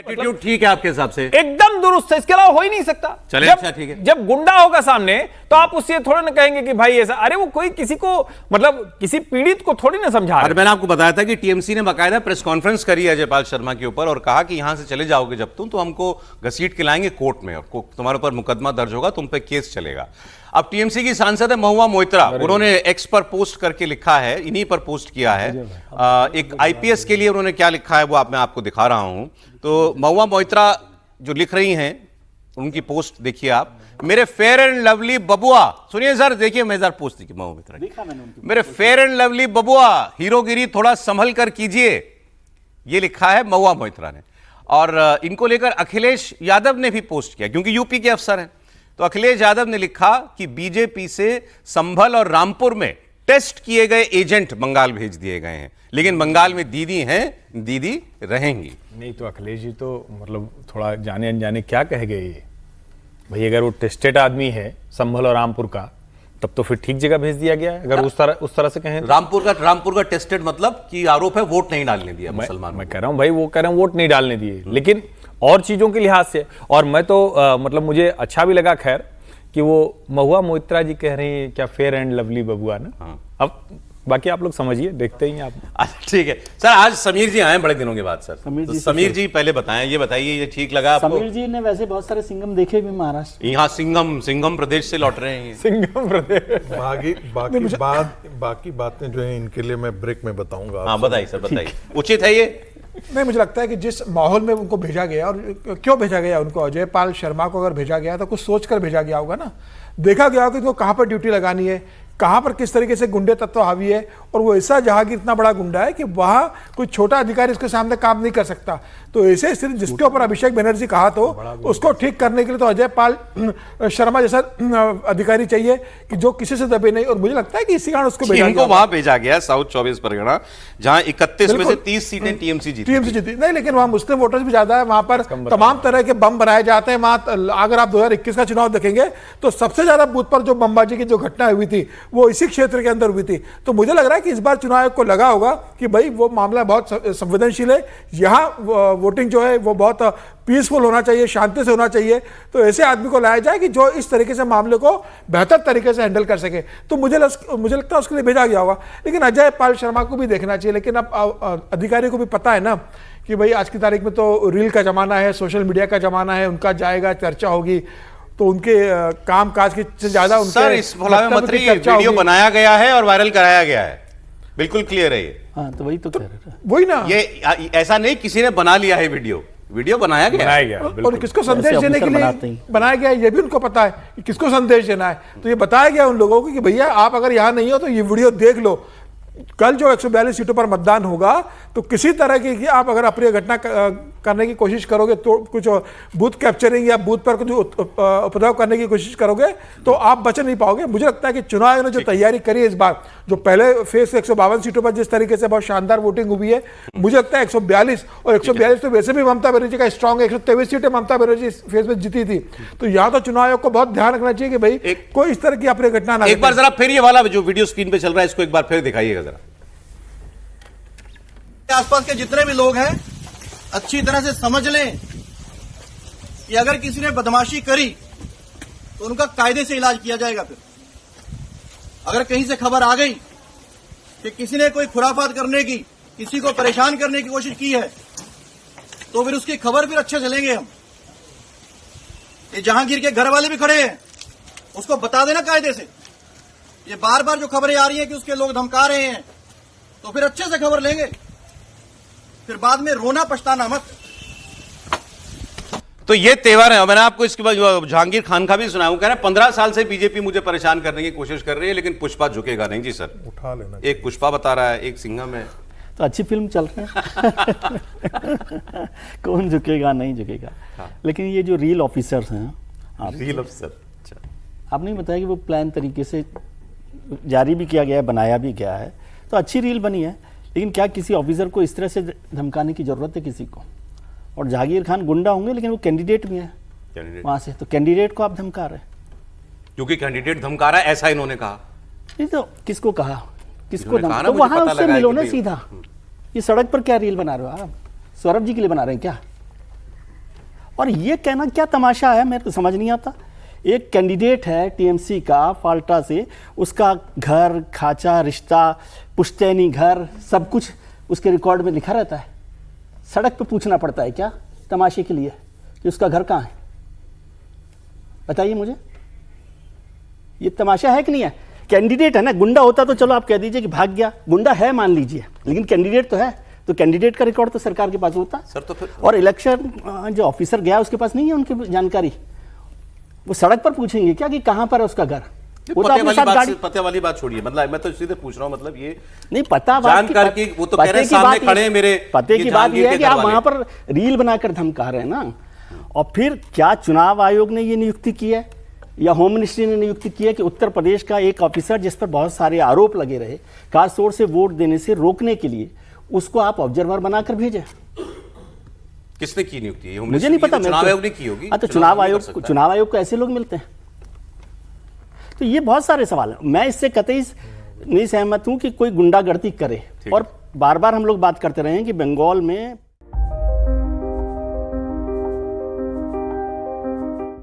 Attitude ठीक है आपके हिसाब से? एकदम दुरुस्त है, इसके अलावा हो ही नहीं सकता। चले, जब, अच्छा ठीक है। जब गुंडा होगा सामने तो आप उससे थोड़ा ना कहेंगे कि भाई ऐसा, अरे वो कोई किसी को मतलब किसी पीड़ित को थोड़ी ना समझा रहा है। मैंने आपको बताया था कि टीएमसी ने बाकायदा प्रेस कॉन्फ्रेंस करी है जयपाल शर्मा के ऊपर और कहा कि यहां से चले जाओगे जब तुम तो हमको घसीट के लाएंगे कोर्ट में और तुम्हारे ऊपर मुकदमा दर्ज होगा, तुम पे केस चलेगा। अब टीएमसी की सांसद है महुआ मोइत्रा, उन्होंने एक्स पर पोस्ट करके लिखा है, इन्हीं पर पोस्ट किया है, एक आईपीएस के लिए उन्होंने क्या लिखा है वो मैं आपको दिखा रहा हूं। तो महुआ मोइत्रा जो लिख रही हैं, उनकी पोस्ट देखिए आप। मेरे फेयर एंड लवली बबुआ, सुनिए सर, देखिए मैं जरा पोस्ट देखिए महुआ मोइत्रा की। मेरे फेयर एंड लवली बबुआ, हीरोगिरी थोड़ा संभल कर कीजिए, ये लिखा है महुआ मोइत्रा ने। और इनको लेकर अखिलेश यादव ने भी पोस्ट किया, क्योंकि यूपी के अफसर हैं। तो अखिलेश यादव ने लिखा कि बीजेपी से संभल और रामपुर में टेस्ट किए गए एजेंट बंगाल भेज दिए गए हैं, लेकिन बंगाल में दीदी हैं, दीदी रहेंगी। नहीं तो अखिलेश जी तो मतलब थोड़ा जाने अनजाने क्या कह गए ये भाई। अगर वो टेस्टेड आदमी है संभल और रामपुर का, तब तो फिर ठीक जगह भेज दिया गया है। अगर उस तरह से कहें तो। रामपुर का टेस्टेड मतलब कि आरोप है वोट नहीं डालने दिया मुसलमान। मैं कह रहा हूं भाई, वो कह रहे हैं वोट नहीं डालने दिए, लेकिन और चीजों के लिहाज से। और मैं तो मतलब मुझे अच्छा भी लगा खैर कि वो महुआ मोइत्रा जी कह रही हैं क्या फेयर एंड लवली बबुआ ना। हाँ। अब बाकी आप लोग समझिए, देखते ही हैं आप। अच्छा ठीक है सर, आज समीर जी आए बड़े दिनों के बाद सर। समीर जी पहले बताएं, ये बताइए ये ठीक लगा आपको? समीर जी ने वैसे बहुत सारे सिंघम देखे भी महाराष्ट्र। यहाँ सिंघम प्रदेश से लौट रहे हैं। सिंघम प्रदेश। बाकी बातें जो है इनके लिए मैं ब्रेक में बताऊंगा। हाँ बताइए सर, बताइए, उचित है ये? नहीं, मुझे लगता है कि जिस माहौल में उनको भेजा गया और क्यों भेजा गया उनको, जयपाल शर्मा को अगर भेजा गया तो कुछ सोच कर भेजा गया होगा ना। देखा गया होगा कि उनको कहाँ पर ड्यूटी लगानी है, कहाँ पर किस तरीके से गुंडे तत्व हावी है, और वो ऐसा जहांगीर इतना बड़ा गुंडा है कि वहाँ कोई छोटा अधिकारी उसके सामने काम नहीं कर सकता। तो ऐसे स्थिति जिसके ऊपर अभिषेक बनर्जी कहा तो उसको ठीक करने के लिए तो अजय पाल शर्मा जैसा अधिकारी चाहिए कि जो किसी से दबे नहीं। और मुझे लगता है कि इसी कारण उसको वहां भेजा गया साउथ 24 परगना, जहां 31 में से 30 सीटें टीएमसी जीती। नहीं, लेकिन वहां मुस्लिम वोटर्स भी ज्यादा है, वहां पर तमाम तरह के बम बनाए जाते हैं। वहां अगर आप 2021 का चुनाव देखेंगे तो सबसे ज्यादा बूथ पर जो बमबाजी की जो घटना हुई थी वो इसी क्षेत्र के अंदर हुई थी। तो मुझे लग रहा है कि इस बार चुनाव आयोग को लगा होगा कि भाई वो मामला बहुत संवेदनशील है, यहाँ वोटिंग जो है वो बहुत पीसफुल होना चाहिए, शांति से होना चाहिए। तो ऐसे आदमी को लाया जाए कि जो इस तरीके से मामले को बेहतर तरीके से हैंडल कर सके। तो मुझे लगता है उसके लिए भेजा गया होगा। लेकिन अजय पाल शर्मा को भी देखना चाहिए। लेकिन अब अधिकारी को भी पता है ना कि भाई आज की तारीख में तो रील का जमाना है, सोशल मीडिया का जमाना है, उनका जाएगा, चर्चा होगी, तो उनके काम काज की ज्यादा सर इस वीडियो बनाया गया है और वायरल कराया गया है, बिल्कुल क्लियर है ये। हाँ तो वही तो कह रहे थे, वही ना, ये ऐसा नहीं किसी ने बना लिया है, वीडियो बनाया गया और किसको संदेश देने के लिए बनाया गया ये भी उनको पता है कि किसको संदेश देना है। तो ये बताया गया उन लोगों को कि भैया आप अगर यहाँ नहीं हो तो ये वीडियो देख लो। कल जो 142 सीटों पर मतदान होगा तो किसी तरह की आप अगर अप्रिय घटना करने की कोशिश करोगे, तो कुछ बूथ कैप्चरिंग या बूथ पर कुछ उपद्रव करने की कोशिश करोगे तो आप बच नहीं पाओगे। मुझे लगता है कि चुनाव आयोग ने जो तैयारी करी है इस बार, जो पहले फेज 152 सीटों पर जिस तरीके से बहुत शानदार वोटिंग हुई है, मुझे लगता है 142 और 142 तो वैसे भी ममता बनर्जी का स्ट्रांग है। 123 सीटें ममता बनर्जी इस फेज में जीती थी। तो यहाँ तो चुनाव आयोग को बहुत ध्यान रखना चाहिए कि भाई कोई इस तरह की अप्रिय घटना ना। एक बार जरा फिर ये वाला जो वीडियो स्क्रीन पे चल रहा है इसको एक बार फिर दिखाइएगा जरा। आसपास के जितने भी लोग हैं अच्छी तरह से समझ लें कि अगर किसी ने बदमाशी करी तो उनका कायदे से इलाज किया जाएगा। फिर अगर कहीं से खबर आ गई कि किसी ने कोई खुराफात करने की, किसी को परेशान करने की कोशिश की है, तो फिर उसकी खबर फिर अच्छे से लेंगे हम। ये जहांगीर के घर वाले भी खड़े हैं, उसको बता देना कायदे से। ये बार बार जो खबरें आ रही हैं कि उसके लोग धमका रहे हैं, तो फिर अच्छे से खबर लेंगे, फिर बाद में रोना पछताना मत। तो ये तेवर है। मैंने आपको इसके बाद जहांगीर खान का भी सुना हूं, कह रहे 15 साल से बीजेपी मुझे परेशान करने की कोशिश कर रही है, लेकिन पुष्पा झुकेगा नहीं। जी सर, उठा लेना। एक पुष्पा बता रहा है, एक सिंघम है। तो अच्छी फिल्म चल रही है। कौन झुकेगा नहीं झुकेगा। हाँ। लेकिन ये जो रील ऑफिसर्स हैं, रील ऑफिसर, अच्छा, आपने बताया कि वो प्लान तरीके से जारी भी किया गया है, बनाया भी गया है, तो अच्छी रील बनी है। लेकिन क्या किसी ऑफिसर को इस तरह से धमकाने की जरूरत है किसी को? और जहांगीर खान गुंडा होंगे लेकिन वो कैंडिडेट भी हैं वहां से, तो कैंडिडेट को आप धमका रहे हैं क्योंकि कैंडिडेट धमका रहा है, ऐसा इन्होंने कहा। नहीं तो किसको कहा, किसको धमका? तो वहां उससे मिलो ना सीधा। ये सड़क पर क्या रील बना रहे हो आप? सौरभ जी के लिए बना रहे हैं क्या? और ये कहना क्या तमाशा है, मेरे को समझ नहीं आता। एक कैंडिडेट है टीएमसी का फाल्टा से, उसका घर, खाचा, रिश्ता, पुश्तैनी घर, सब कुछ उसके रिकॉर्ड में लिखा रहता है। सड़क पे पूछना पड़ता है क्या तमाशे के लिए कि उसका घर कहाँ है? बताइए मुझे, ये तमाशा है कि नहीं है? कैंडिडेट है ना, गुंडा होता तो चलो आप कह दीजिए कि भाग गया, गुंडा है मान लीजिए, लेकिन कैंडिडेट तो है, तो कैंडिडेट का रिकॉर्ड तो सरकार के पास होता सर तो फिर और इलेक्शन जो ऑफिसर गया उसके पास नहीं है उनकी जानकारी। वो सड़क पर पूछेंगे क्या कि कहाँ पर है उसका घर? वो तो अपने साथ गाड़ी, पते वाली बात छोड़िए, मतलब मैं तो सीधे पूछ रहा हूँ, मतलब ये नहीं पता जानकार की वो तो कह रहे हैं सामने खड़े हैं मेरे, पते ये की बात जहांगीर यह है के कि घर आप वाले। वहां पर रील बनाकर धमका रहे हैं ना। और फिर क्या चुनाव आयोग ने ये नियुक्ति की है या होम मिनिस्ट्री ने नियुक्ति की है कि उत्तर प्रदेश का एक ऑफिसर जिस पर बहुत सारे आरोप लगे रहे, खासतौर से वोट देने से रोकने के लिए, उसको आप ऑब्जर्वर बनाकर भेजें? किसने की नियुक्ति है? मुझे नहीं पता। चुनाव आयोग ने की होगी। हाँ, तो चुनाव आयोग को ऐसे लोग मिलते हैं। तो ये बहुत सारे सवाल हैं। मैं इससे कतई नहीं सहमत हूं कि कोई गुंडागर्दी करे। और बार बार हम लोग बात करते रहे हैं कि बंगाल में